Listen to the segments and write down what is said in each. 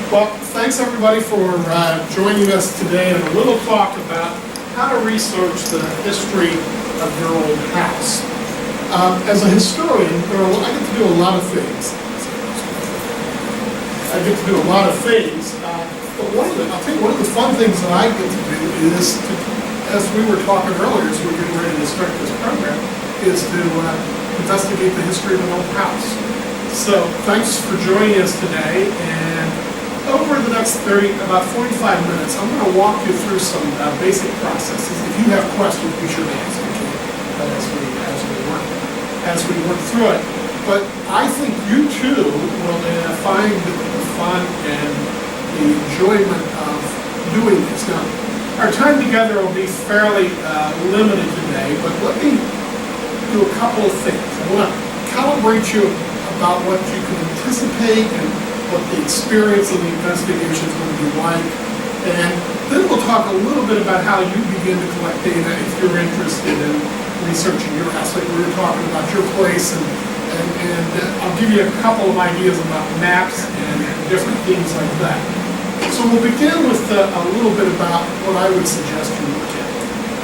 Well, thanks everybody for joining us today and a little talk about how to research the history of your old house. As a historian, I get to do a lot of things. But I'll tell you, one of the fun things that I get to do is, as we were talking earlier, as we were getting ready to start this program, is to investigate the history of an old house. So thanks for joining us today, and over the next about 45 minutes, I'm going to walk you through some basic processes. If you have questions, be sure to ask as we work through it. But I think you too will find the fun and the enjoyment of doing this. Now, our time together will be fairly limited today, but let me do a couple of things. I want to calibrate you about what you can anticipate and what the experience of the investigation is going to be like. And then we'll talk a little bit about how you begin to collect data if you're interested in researching your house, like we were talking about your place, and I'll give you a couple of ideas about maps and different things like that. So we'll begin with a little bit about what I would suggest you look at.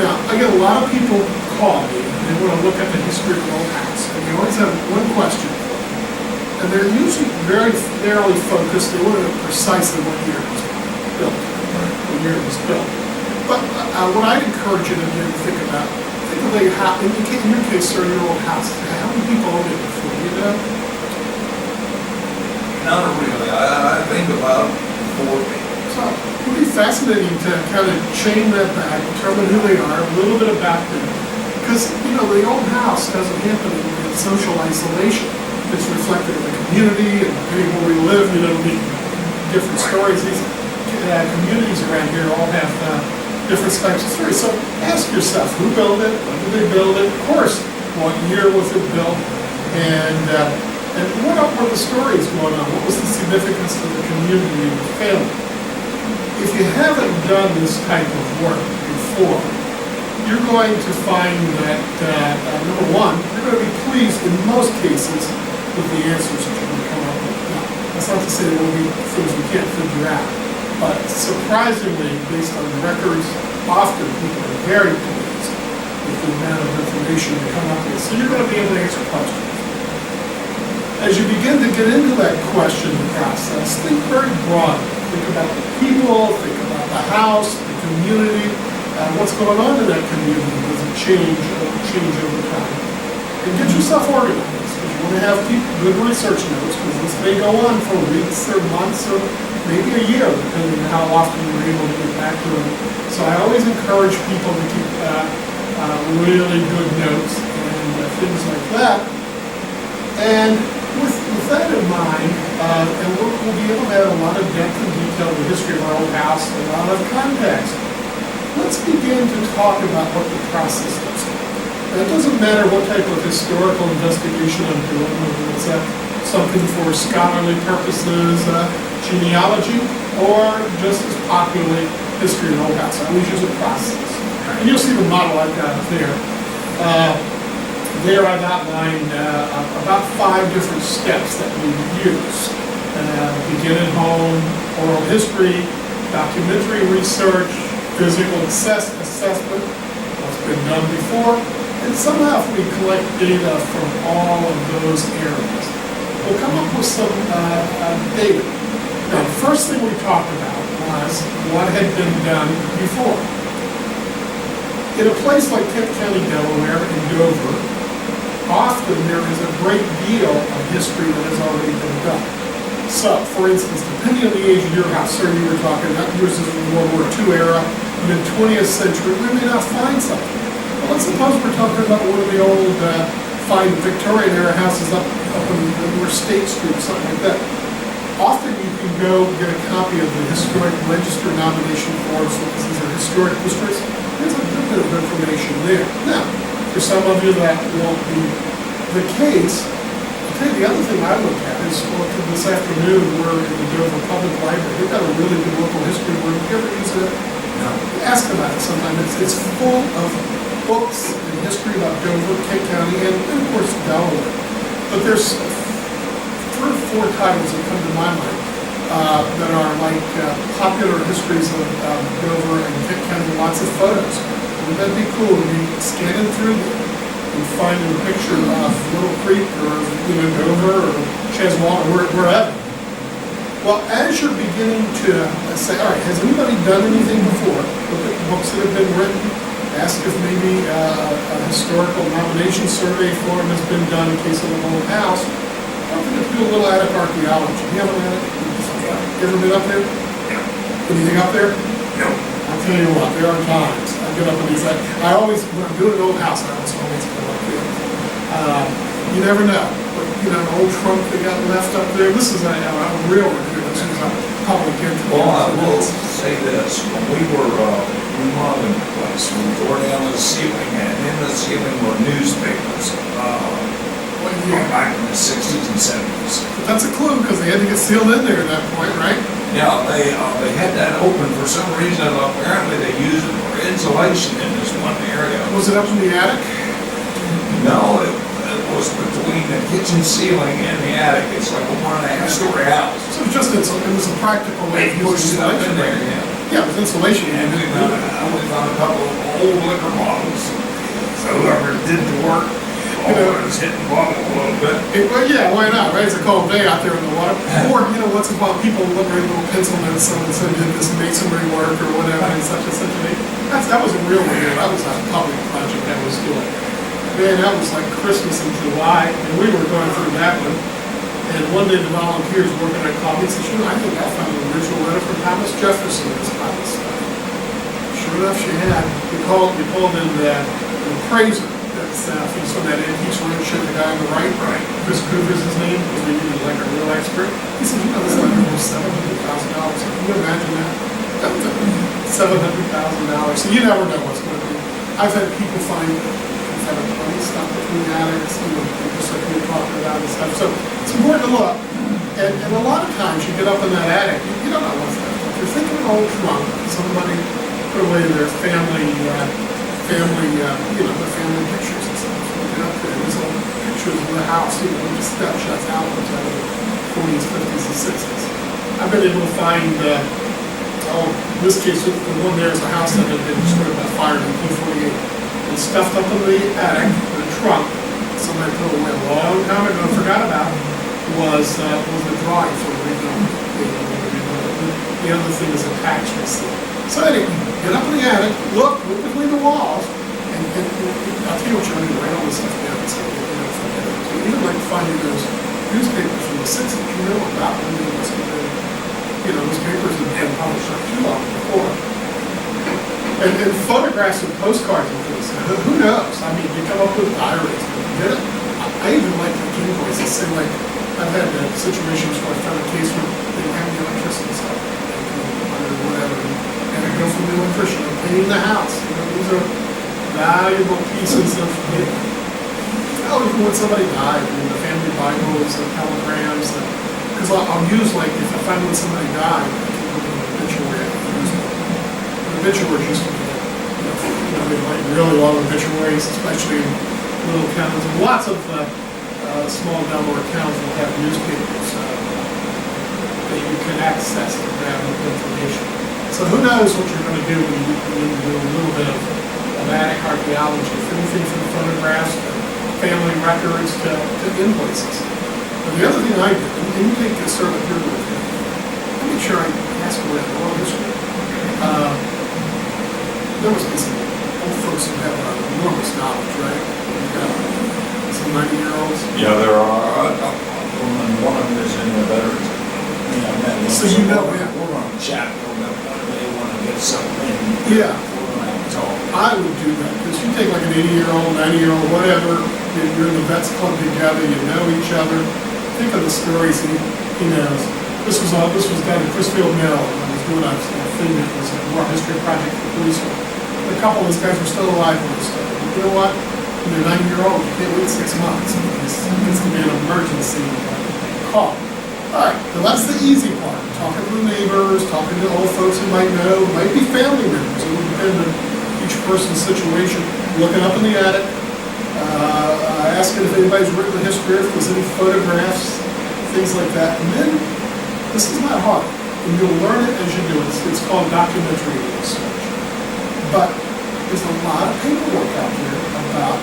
Now, I get a lot of people call me and they want to look at the history of an old house, and they always have one question. And they're usually very narrowly focused. They want to know precisely what year it was built. But what I'd encourage you to do is think of in your case, sir, your old house, how many people owned it before, you know? Not really. I think about 4 people. So it would be fascinating to kind of chain that back, determine who they are, a little bit about them. Because, the old house doesn't happen in social isolation. It's reflected in the community, and depending where we live, we different stories. These communities around here all have different types of stories. So ask yourself, who built it? When did they build it? Of course, what year was it built? And what were the stories going on? What was the significance of the community and the family? If you haven't done this type of work before, you're going to find that, number one, you're going to be pleased in most cases with the answers that you're going to come up with. Now, that's not to say there will be things we can't figure out, but surprisingly, based on the records, often people are very pleased with the amount of information they come up with. So you're going to be able to answer questions. As you begin to get into that question process, think very broadly. Think about the people, think about the house, the community, what's going on in that community. Does it change over time? And get yourself organized. You want to have good research notes, because this may go on for weeks or months or maybe a year, depending on how often you're able to get back to them. So I always encourage people to keep really good notes and things like that. And with that in mind, and we'll be able to add a lot of depth and detail to the history of our old house, a lot of context. Let's begin to talk about what the process looks like. And it doesn't matter what type of historical investigation I'm doing, whether it's something for scholarly purposes, genealogy, or just as popularly history of an old house. I always use a process. And you'll see the model I've got up there. There I've outlined about 5 different steps that we use. Begin at home, oral history, documentary research, physical assessment, what's been done before, and somehow if we collect data from all of those areas, we'll come up with some data. Now, the first thing we talked about was what had been done before. In a place like Kent County, Delaware, and Dover, often there is a great deal of history that has already been done. So, for instance, depending on the age of your house, sir, you were talking about yours is in the World War II era, mid-20th century, we may not find something. But let's suppose we're talking about one of the old fine Victorian era houses up in North State Street, something like that. Often you can go get a copy of the historic register nomination forms, because these are historic districts. There's a good bit of information there. Now, for some of you that won't be the case, I'll tell you the other thing I look at is, this afternoon we're in the Dover Public Library. They've got a really good local history room. You ever use it? No. Ask about it sometime. It's full of books and history about Dover, Kent County, and of course Delaware. But there's 3 or 4 titles that come to my mind. that are like popular histories of Dover and Kent County, lots of photos. Wouldn't that be cool to be scanning through them and finding a picture of Little Creek or Dover or Cheswold or wherever? Well, as you're beginning to say, all right, has anybody done anything before? Look at books that have been written. Ask if maybe a historical nomination survey form has been done in case of an old house. I'm going to do a little attic archaeology. You have an attic? You ever been up there? No. Anything up there? No. I'll tell you what, there are times I get up in these. I always, when I'm doing an old house, I always go up there. You never know. But, an old trunk that got left up there. This is a real review. This is a public entry. Well, I will say this, when we were remodeling the place, we tore down the ceiling, and in the ceiling were newspapers, back in the 60s and 70s. But that's a clue, because they had to get sealed in there at that point, right? Now, they had that open for some reason. Apparently, they used it for insulation in this one area. Was it up in the attic? No, it was between the kitchen ceiling and the attic. It's like a 1.5-story house. So it was a practical way They of pushed using it up in insulation. there, yeah. Yeah, it was insulation. And we found a couple of old liquor bottles. So whoever did the work, was hitting the bottle a little bit. Well, yeah, why not, right? It's a cold day out there in the water. Or, once in a while, people look at little pencil notes, someone said did this masonry work or whatever, and such a date. That was a real deal. That was a public project that was doing. Man, that was like Christmas in July, and we were going through that one. And one day the volunteers working at coffee said, I think I found an original letter from Thomas Jefferson in this kind of stuff. Sure enough, she had. We called in an appraiser. That's from that antiques roadshow, the guy on the right, Chris Cooper's his name, because we needed like a real expert. He said, this letter was $700,000. Can you imagine that? $700,000. So you never know what's going to be. I've had people find funny stuff between attics, people like we were talking about and stuff. So it's important to look. And a lot of times you get up in that attic, you don't know what's there. If you're thinking of an old trunk, somebody put away their family, their family pictures and stuff. You get up there, there's old pictures of the house, just snapshots out of the 40s, 50s, and 60s. I've been able to find, in this case, the one there is a house that had been destroyed by fire in 1948. And stuffed up in the attic, in a trunk, somebody put away a long time ago and forgot about, was a drawing for the rebuilding. The other thing is attachments. So anyway, get up in the attic, look between the walls, and I'll tell you what you're going to do, write all this stuff down. So, even like finding those newspapers from the 60s, about when they must have been, those papers have been published not too long before. And photographs and postcards and things, who knows? I mean, you come up with diaries. I even like the invoices. Say, like, I've had situations where I found a case where they didn't have the electricity stuff, or whatever, and I go from the electrician, I'm painting the house. These are valuable pieces of paper. Even when somebody died, the family Bibles, the telegrams, because I'll use, like, if I find when somebody died, I can put an obituary. Obituaries used to be, they write really long obituaries, especially in little towns. And lots of small Delaware towns will have newspapers that you can access to grab information. So who knows what you're going to do when you do a little bit of attic archaeology, anything from photographs to family records to invoices. But the other thing I did, and you take a survey here with me, I make sure I ask for that oral history. There must be some old folks who have enormous knowledge, right? You've got some 90-year-olds. Yeah, there are a couple of them, and one of them is in the veterans. So you know, yeah. We're going to chat a little bit when they want to get something in. Yeah. We're going to have to talk. I would do that, because you take like an 80-year-old, 90-year-old, whatever, you're in the vets club together, you know each other. Think of the stories he knows. This was done at Chrisfield Mill, and I was doing a thing that was a war history project for police. A couple of those guys were still alive when they started. You know what? When they're 90-year-old, you can't wait 6 months. It's going to be an emergency call. All right, well, that's the easy part. Talking to the neighbors, talking to old folks who might know, might be family members. It would depend on each person's situation. Looking up in the attic, asking if anybody's written the history, if there's any photographs, things like that. And then This is not hard, and you'll learn it as you do it. It's called documentary research. But there's a lot of paperwork out there about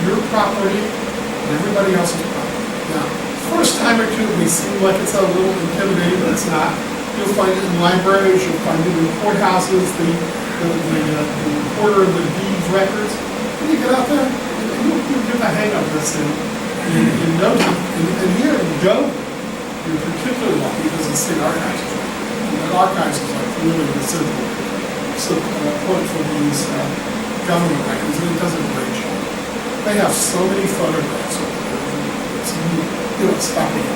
your property and everybody else's property. Now, first time or two, it may seem like it's a little intimidating, but it's not. You'll find it in libraries, you'll find it in courthouses, the recorder of the deeds records. When you get out there, you'll get the hang of this in no time. And here in Dover, you're particularly lucky because the state archives is right. And the archives is like really the central point for these government records, and it does a great job. They have so many photographs of it. It's neat. You know, stopping it.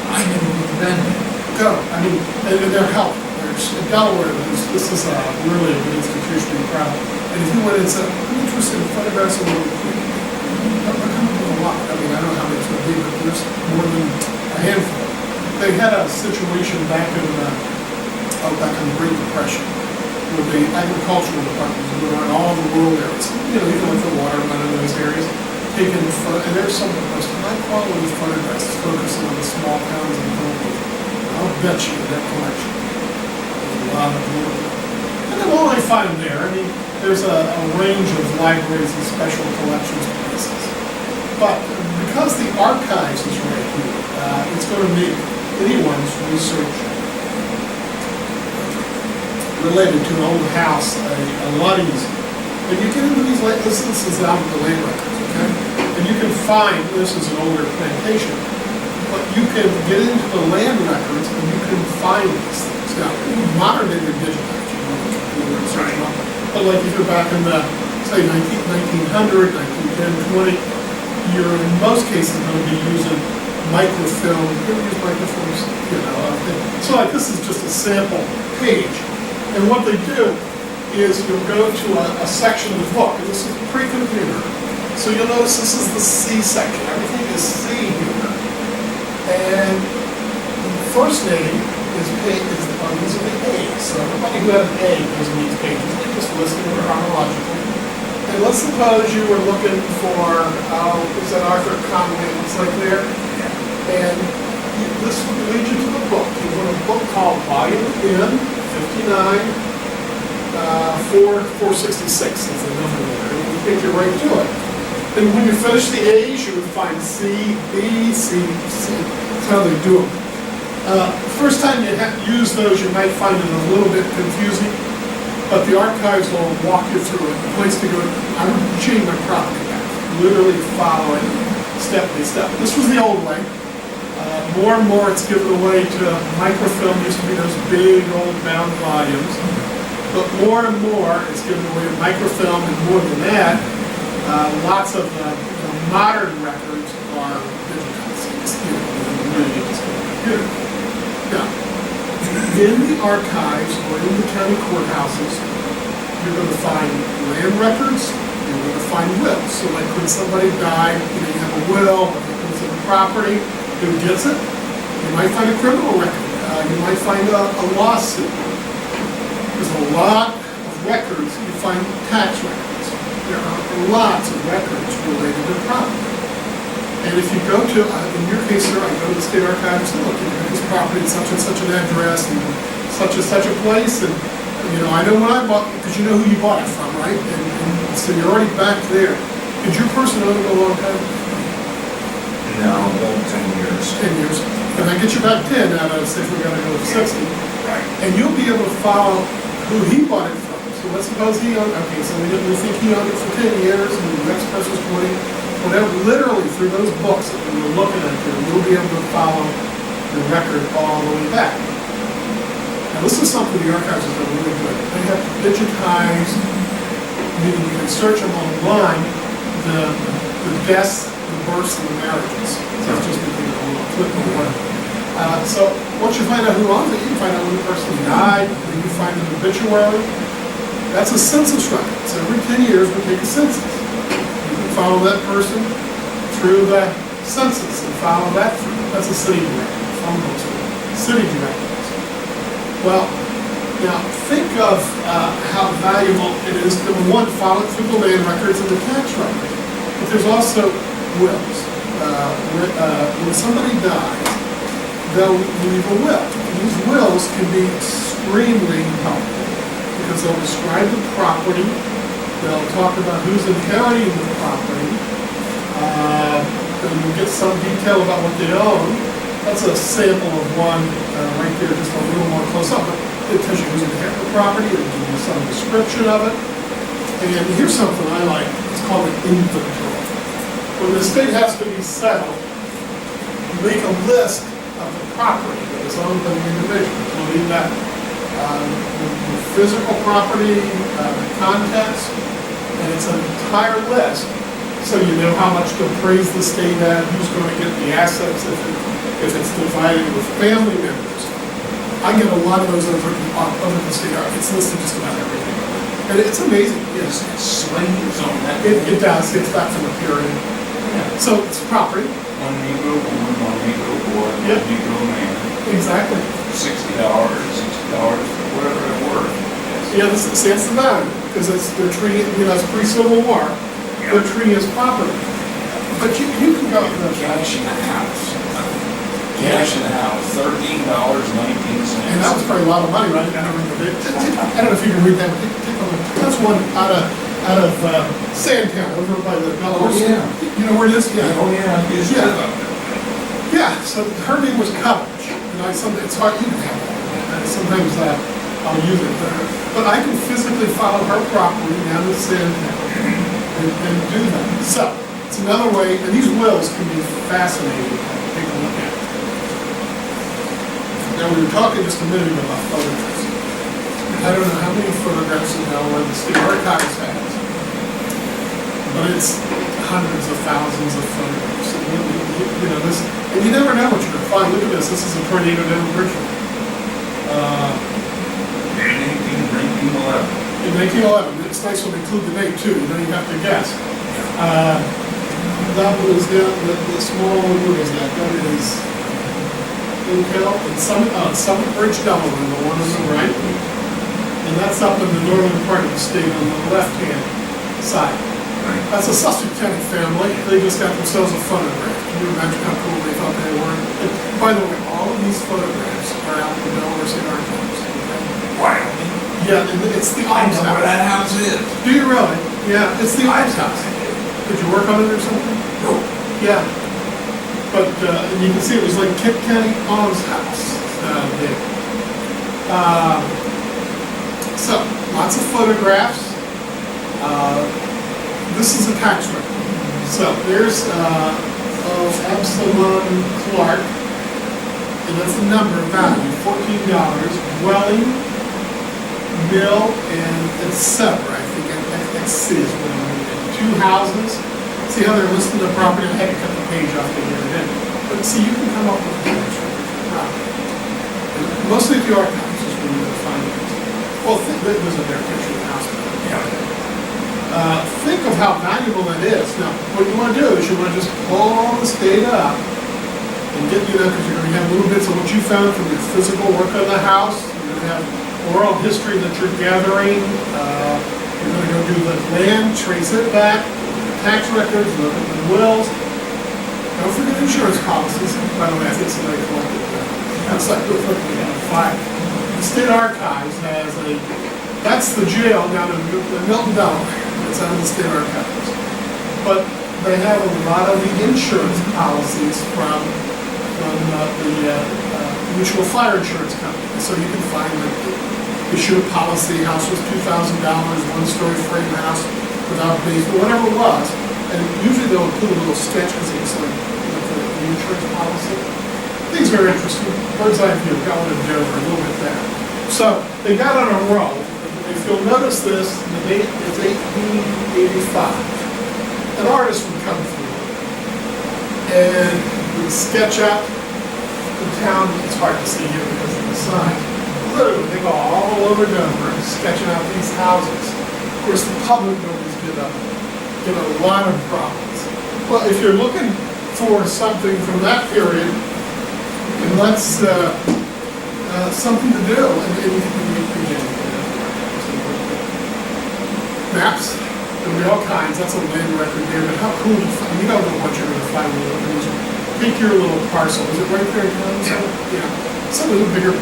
I never would have been there. Go. I mean, and they're helping. In Delaware, this is really a good institution to be proud of. And if you went and said, I'm interested in photographs of the Queen, they're coming with a lot. I mean, I don't know how many it's going to be, but there's more than a handful. They had a situation back in the Great Depression, where the agricultural department was going around all the rural areas, you know, even like the watermen in those areas, taking and there's some of the most high-quality photographs focusing on the small towns and villages. I'll bet you that collection. There's a lot of work. And then all I find there, I mean, there's a range of libraries and special collections places. But because the archives is right here, it's going to make anyone's research related to an old house a lot easier. And you get into these, this is out of the land records, okay? And you can find, this is an older plantation, but you can get into the land records and you can find these things. Now, modern day they're digitized, you know, computer and search them up. But like if you're back in the, say, 1900, 1910, 20, you're in most cases going to be using microfilm. You ever use microfilms? You know, so like this is just a sample page. And what they do is you'll go to a section of the book, and this is pre-computer. So you'll notice this is the C section. Everything is C here. And the first name is these are the A's. So everybody who had an A goes in these pages. They just listed them chronologically. And let's suppose you were looking for, is that Arthur Conway? It's like there. And this would lead you to the book. You want a book called Volume N, 59. 466 is the number there. And we take you right to it. And when you finish the A's, you would find C, B, C, C. That's how they do them. First time you use those, you might find it a little bit confusing, but the archives will walk you through it. The place to go, I'm cheating my property back, literally following step by step. This was the old way. More and more it's given away to microfilm. Used to be those big old bound volumes. But more and more, it's given away to microfilm, and more than that, lots of the modern records are digitized. Now, in the archives or in the county courthouses, you're going to find land records, you're going to find wills. So like when somebody died, you have a will, what happens to the property, who gets it? You might find a criminal record. You might find a lawsuit. There's a lot of records. You find tax records. There are lots of records related to property. And if you go to, in your case, sir, I go to the state archives and say, look, you have this property at such and such an address and such a place, and you know, I know when I bought, because you know who you bought it from, right? And so you're already back there. Did your person own it a long time? No, about 10 years. 10 years. And I get you back 10 out of, say, if we're going to go to 60. Right. And you'll be able to follow who he bought it from. So let's suppose he owned, okay, so we think he owned it for 10 years, and the next person's 20, whatever, literally through those books that we were looking at there, we'll be able to follow the record all the way back. Now this is something the archives have done really good. They have digitized, meaning you can search them online, the deaths, the births, and the marriages. So it's just became a little clip of work. So once you find out who owns it, you can find out when the person died, then you find an obituary. That's a census record. So every 10 years we take a census. You can follow that person through the census and follow that through. That's a city directory, phone books, city directories. Well, now think of how valuable it is to, one, follow it through the land records and the tax records. But there's also wills. When somebody dies, they'll leave a will. And these wills can be extremely helpful because they'll describe the property, they'll talk about who's inheriting the property, and we'll get some detail about what they own. That's a sample of one right there, just a little more close up. But it tells you who's inheriting the property, it'll give you some description of it. And here's something I like, it's called an inventory. When the estate has to be settled, you make a list of the property that is owned by the individual, including that the physical property, the contents, and it's an entire list. So you know how much to appraise the estate at, who's going to get the assets if it's divided with family members. I get a lot of those over the state art. It's listed just about everything. And it's amazing. Yes, it's slaves on that. It does. It's back from the period. Yeah. So it's property. One Negro woman, one Negro boy, one Yep. Negro man. Exactly. $60, $60 for whatever they're worth. Yeah, that's the value because they're treating it, it's pre-Civil War. Yeah. They're treating it as property. But you can go. Cash in the house. Cash in the house, $13.19. And that was probably a lot of money, right? I don't know if you can read that. That's one out of Sandtown over by the Delaware. Oh, yeah. You know where it is? Yeah. Oh, yeah. I used to live up there. Yeah, so her name was Coverage, and it's hard, you can have that, and sometimes I'll use it there. But I can physically follow her property down to Sandtown and do that. So, it's another way, and these wills can be fascinating to take a look at. Now, we were talking just a minute ago about photographs. I don't know how many photographs in Delaware the State Archives has, but it's hundreds of thousands of photographs. And you never know what you're going to find. Look at this. This is a tornado down in Richmond. In 1911. In 1911. It's nice when they include the date, too. You have to guess. That was the small one. What is that? That is in Summit Bridge, Delaware, the one on the right. And that's up in the northern part of the state on the left-hand side. That's a Sussex tenant family. They just got themselves a photograph. Can you imagine how cool they thought they were? And by the way, all of these photographs are out in the Delaware State Archives. Wow. Yeah, and it's the I Ives know where house. that house is. Do you really? Yeah, it's the Ives house. Did you work on it or something? No. Yeah. But and you can see it was like Kit County Ives house. So, lots of photographs. This is a tax record. So there's Absalom Clark, and that's the number value, $14, dwelling, mill, and etc. I think XC is what I'm reading. 2 houses. See how they're listing the property? I had to cut the page off to get it in. But see, you can come up with a tax record for the property. And mostly at the archives is where you're going to find it. Well, there's a better picture of the house. Think of how valuable that is. Now, what you want to do is you want to just pull all this data up and get, because you're going to have little bits of what you found from your physical work on the house. You're going to have oral history that you're gathering. You're going to go do the land, trace it back, tax records, look at the wills. Don't forget insurance policies. By the way, I think somebody collected that. That's like quickly on file. The State Archives has that's the jail down in Milton, Delaware. It's out of the State Archives. But they have a lot of the insurance policies from the mutual fire insurance company. So you can find that issue a policy, house was $2,000, 1-story frame house without basement, whatever it was. And usually they'll include a little sketch because it's like the insurance policy. Things are interesting. Bird's eye view, got one in Delaware, a little bit there. So they got on a roll. If you'll notice this, the date is 1885. An artist would come through and would sketch out the town. It's hard to see here because of the sign. Literally, they go all over Denver sketching out these houses. Of course, the public buildings get a lot of problems. Well, if you're looking for something from that period, and that's something to do. Maps, there'll be all kinds. That's a land record there. But how cool to find? You don't know what you're going to find when you look at these Take your little parcel, is it right there in town? Yeah. Yeah. Something a bigger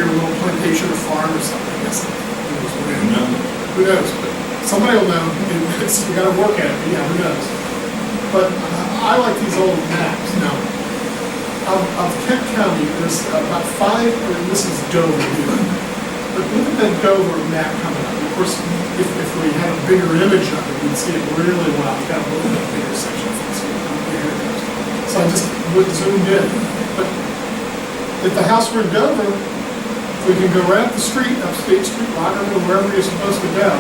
little plantation or farm or something, I guess. Who knows? But somebody will know. We gotta work at it, but yeah, who knows? But I like these old maps. Now, of Kent County, there's about 5, or this is Dover here. But look at that Dover map coming up. Of course, if we had a bigger image of it, we'd see it really well. It's got a little bit bigger section. So I just zoomed in. But if the house were in Dover, we can go right up the street, up State Street, Lockerman, wherever you're supposed to go.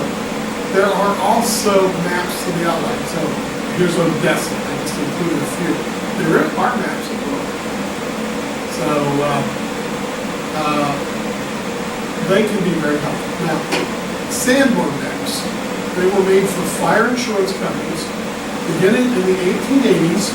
There are also maps to the outline. So here's Odessa. I just included a few. There are maps as well. So they can be very helpful. Now, sandboard maps, they were made for fire insurance companies beginning in the 1880s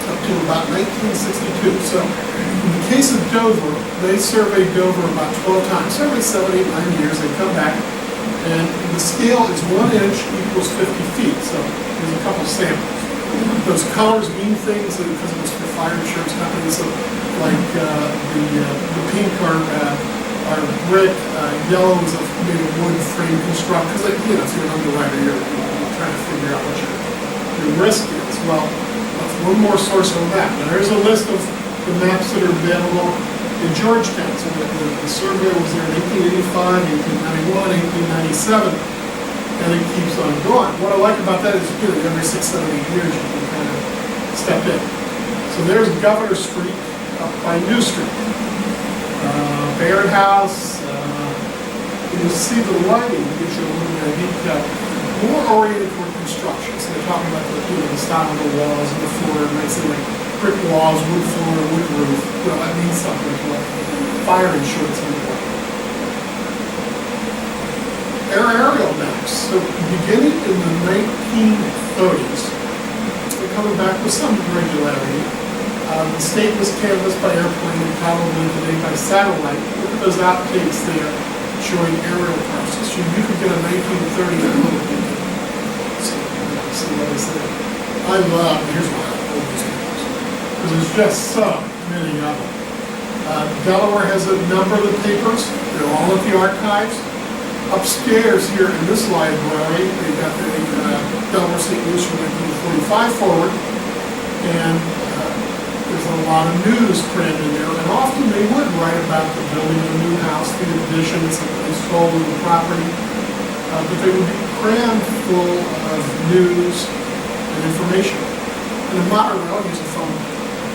up to about 1962. So in the case of Dover, they surveyed Dover about 12 times, surveyed 7, 8, 9 years, they come back, and the scale is 1 inch equals 50 feet. So there's a couple samples. Those colors mean things because it was for fire insurance companies. So like the pink are brick, yellow is made of wood frame construct. Because if you're an underwriter, you're trying to figure out what your risk is. Well, that's one more source of a map. Now there's a list of the maps that are available in Georgetown. So the survey was there in 1885, 1891, 1897. And it keeps on going. What I like about that is, every 6, 7, 8 years you can kind of step in. So there's Governor Street up by New Street. Baird House, you'll see the lighting gives you a little bit of detail. More oriented toward construction. So they're talking about the style of the walls and the floor. It might say like brick walls, wood floor, wood roof. Well, that means something as well. Fire insurance and more. Aerial maps. So beginning in the 1930s, they're coming back with some regularity. The state was canvassed by airplane and probably today by satellite. Look at those outtakes there showing aerial parcels. You could get a 1930 little bit. See what I said? I love, here's why I love these maps. Because there's just so many of them. Delaware has a number of the papers. They're all at the archives. Upstairs here in this library, they've got the Delaware State News from 1945 forward, and there's a lot of news printed in there, and often they would write about the building of a new house, the additions, the sold of the property, but they would be crammed full of news and information. And in modern way, I'll use a phone.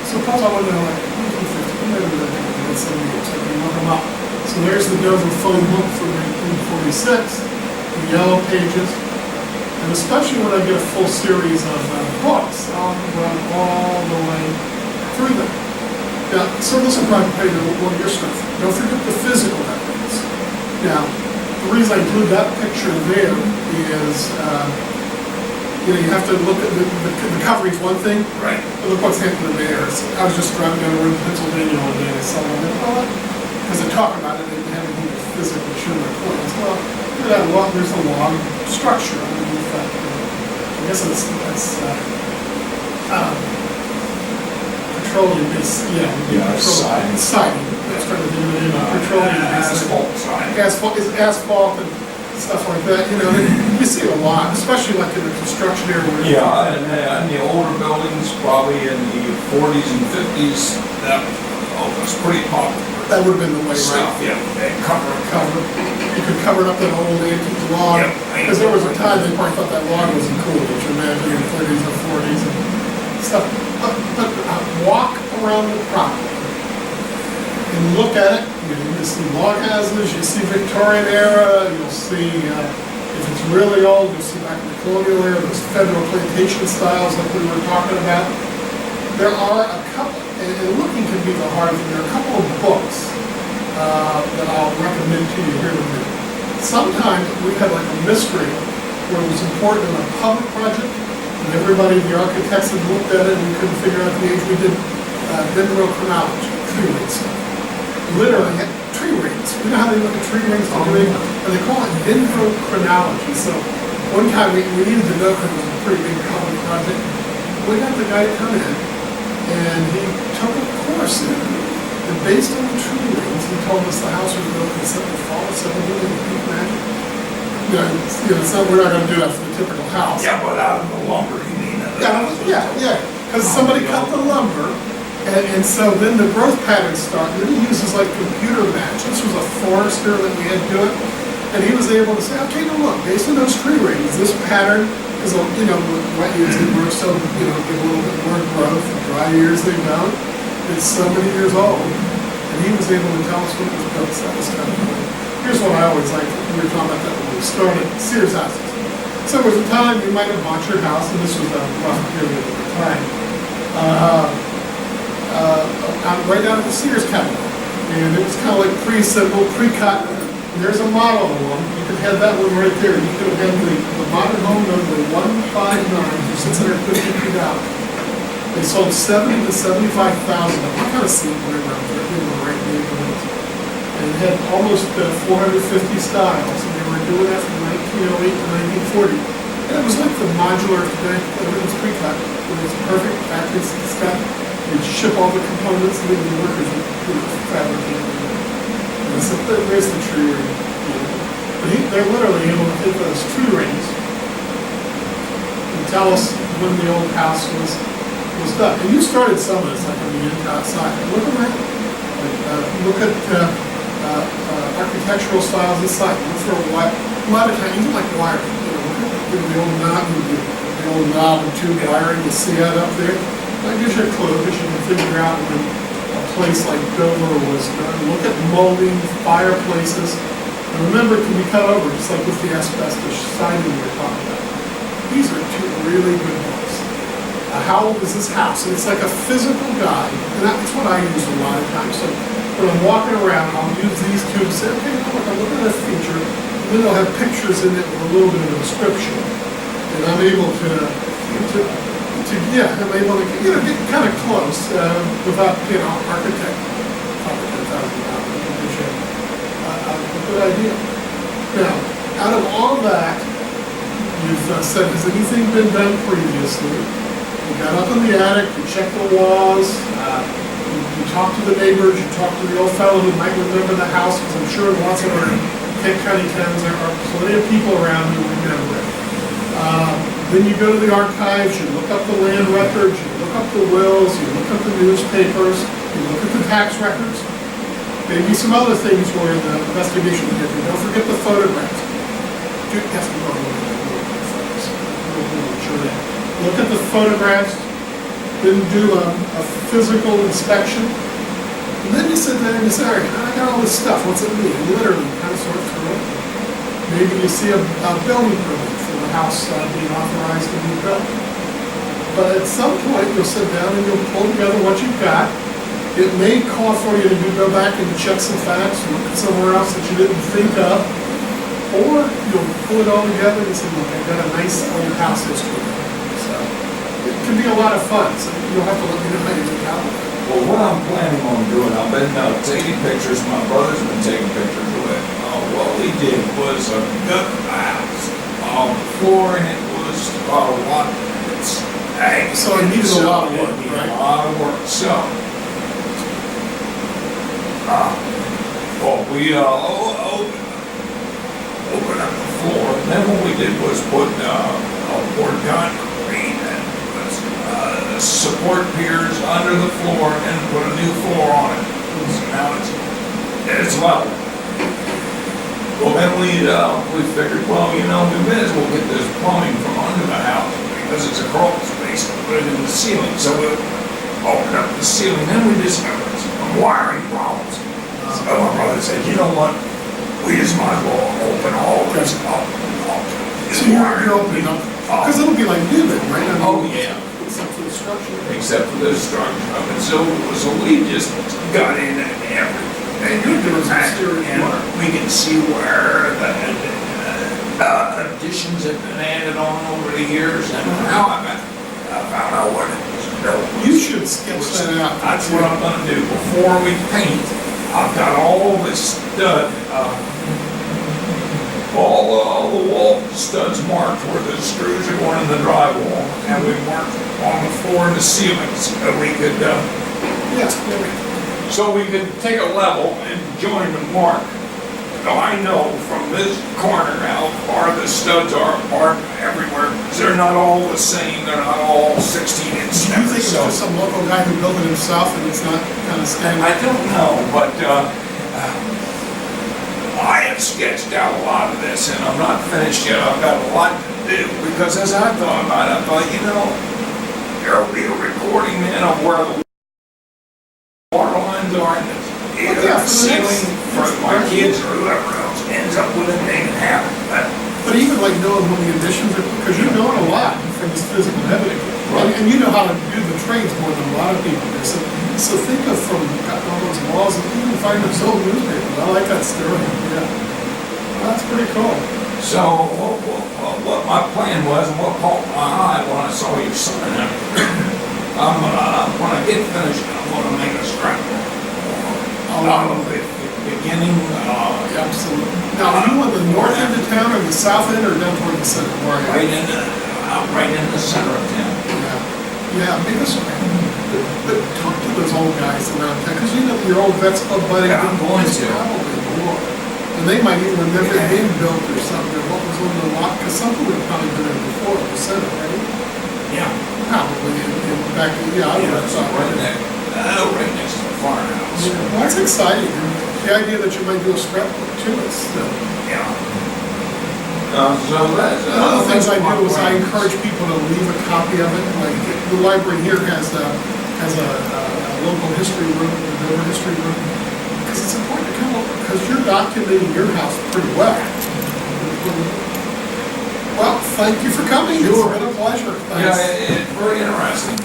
Suppose I want to know, like, 1950, maybe that's 70 years, I can look them up. So there's the Dover phone book from 1946, the yellow pages, and especially when I get a full series of books, I'll run all the way through them. Now, some of this will probably pay one of your stuff. Don't forget the physical evidence. Now, the reason I include that picture there is, you have to look at the covering's one thing, Right. but look what's happening there. So I was just driving down the road in Pennsylvania one day, and I saw one. Because they talk about it, they have anything to physically show their points. Well, look at that log, there's a log structure underneath that. I guess that's petroleum-based, Siding. Siding. That's trying to do it in petroleum-based. Asphalt siding. Asphalt and stuff like that, you see it a lot, especially like in the construction area. Yeah, and the older buildings, probably in the 40s and 50s, that was pretty popular. That would have been the way, Stuff, right? yeah, and cover. You could cover it up in an old antique log, Yep. because there was a time they probably thought that log wasn't cool, which you imagine in the 30s and 40s and stuff. But walk around the property and look at it. You see log houses, you see Victorian era, you'll see, if it's really old, you'll see back in the colonial era, those federal plantation styles like we were talking about. There are a couple, and looking can be the hard thing, there are a couple of books that I'll recommend to you here in a minute. Sometimes we had like a mystery where it was important in a public project, and everybody, the architects had looked at it and we couldn't figure out the age. We did dendrochronology, tree rings. Literally, tree rings. You know how they look at tree rings today? And they call it dendrochronology. So one time we needed to know because it was a pretty big public project. We got the guy to come in, And he took a course in it. And based on the tree rings, he told us the house was built in the fall of 17. Can you imagine? We're not going to do that for the typical house. Yeah, but out of the lumber, you mean? Yeah. Because somebody cut the lumber, and so then the growth patterns start. And then he uses like computer match. This was a forester that we had do it, and he was able to say, okay, now look, based on those tree rings, this pattern is, wet years they grow so, give a little bit more growth. Dry years they don't. It's so many years old, and he was able to tell us what was built. So that was kind of cool. Here's what I always like. We were talking about that when we started Sears houses. So there was a time you might have bought your house, and this was a rough period of time. Right down at the Sears cabinet, and it was kind of like pre-assembled, pre-cut. There's a model of one. You could have that one right there. You could have had the modern home number 159 for $650. They sold 70 to 75,000. What kind of seat were around there? In the right neighborhood. And it had almost 450 styles, and they were doing that from 1908 to 1940. And it was like the modular today, everything's pre-cut. It was perfect, factory stuff. You'd ship all the components, and then the workers would fabricate them. And so there's the tree ring. But they're literally able to take those tree rings and tell us when the old house was done. And you started some of this, like on the outside. Look at that. Look at architectural styles inside. Look for a lot of times, even like wiring. Look at the old knob and tube wiring. You see that up there. That gives you a clue, because you can figure out when a place like Delaware was done. Look at molding, fireplaces. And remember, it can be cut over, just like with the asbestos siding we were talking about. These are two really good ones. How old is this house? And it's like a physical guide, and that's what I use a lot of times. So when I'm walking around, I'll use these two to say, okay, look, I'm looking at a feature, and then they'll have pictures in it with a little bit of a description. And I'm able to get kind of close without, architect. A good idea. Now, out of all that, you've said, has anything been done previously? You got up in the attic, you checked the walls, you talked to the neighbors, you talked to the old fellow who might remember the house, because I'm sure lots of our Kent County towns, there are plenty of people around who remember it. Then you go to the archives, you look up the land records, you look up the wills, you look up the newspapers, you look at the tax records. Maybe some other things were in the investigation. Don't forget the photographs. Yes, we are looking at the photos. We'll show that. Look at the photographs, then do a physical inspection. And then you sit there and you say, all right, I got all this stuff, what's it mean? Literally, kind of sort through it. Maybe you see a building permit for the house being authorized to be built. But at some point, you'll sit down and you'll pull together what you've got. It may call for you to go back and check some facts, look at somewhere else that you didn't think of. Or you'll pull it all together and say, look, I've got a nice old house history. So it can be a lot of fun. So you'll have to let me know how you get out of it. Well, what I'm planning on doing, I've been taking pictures. My brother's been taking pictures of it. What we did was a gut house. The floor in it was what? So it needed a lot of work, right? A lot of work. So, we opened up the floor. And then what we did was put poured concrete and support piers under the floor and put a new floor on it. So now it's level. Well, then we figured, we may as well get this plumbing from under the house because it's a crawl space and put it in the ceiling. So we opened up the ceiling. Then we discovered some wiring problems. So my brother said, you know what? We just might as well open all this up. So you're opening up, because it'll be like new then, right? Yeah. Except for the structure. Except for the structure of it. So we just got in and everything. And you do that, and we can see where the additions have been added on over the years, and how I found out what it was built. You should sketch that out. That's what I'm going to do before we paint. I've got all this stud all the wall studs marked where the screws are going in the drywall, and we marked on the floor and the ceiling so we could, take a level and join the mark. Now I know from this corner how far the studs are apart everywhere. They're not all the same. They're not all 16-inch. Do you think it's just some local guy who built it himself and it's not kind of standing? I don't know, but I have sketched out a lot of this, and I'm not finished yet. I've got a lot to do, because as I thought about it, I thought, there'll be a recording then of where the water lines are in the ceiling for my kids or whoever else ends up with it, they can have it. But even like knowing when the additions are, because you're knowing a lot from this physical evidence. Right. And you know how to do the trades more than a lot of people do. So think of from all those walls, and even find those old newspapers. I like that story. Yeah. Well, that's pretty cool. So what my plan was, and what caught my eye when I saw your sign out there, when I get finished, I'm going to make a scrapbook. Out of the beginning. Absolutely. Now, are you on the north end of town or the south end or down toward the center? Right in the center of town. Yeah, maybe so. But talk to those old guys around town, because your old Vets Club buddy. Yeah, I'm going to. Probably more. And they might even remember it being built or something, or what was on the lot, because something would have probably been there before the center, right? Yeah. Probably back in, I would have thought. Right next to the firehouse. Yeah, well, that's exciting. The idea that you might do a scrapbook too is. Yeah. So that's one of the things I do is I encourage people to leave a copy of it. Like the library here has a local history room, a Dover history room, because it's important to come over because you're documenting your house pretty well. Well, thank you for coming. It's been a pleasure. Thanks. Yeah, it's very interesting.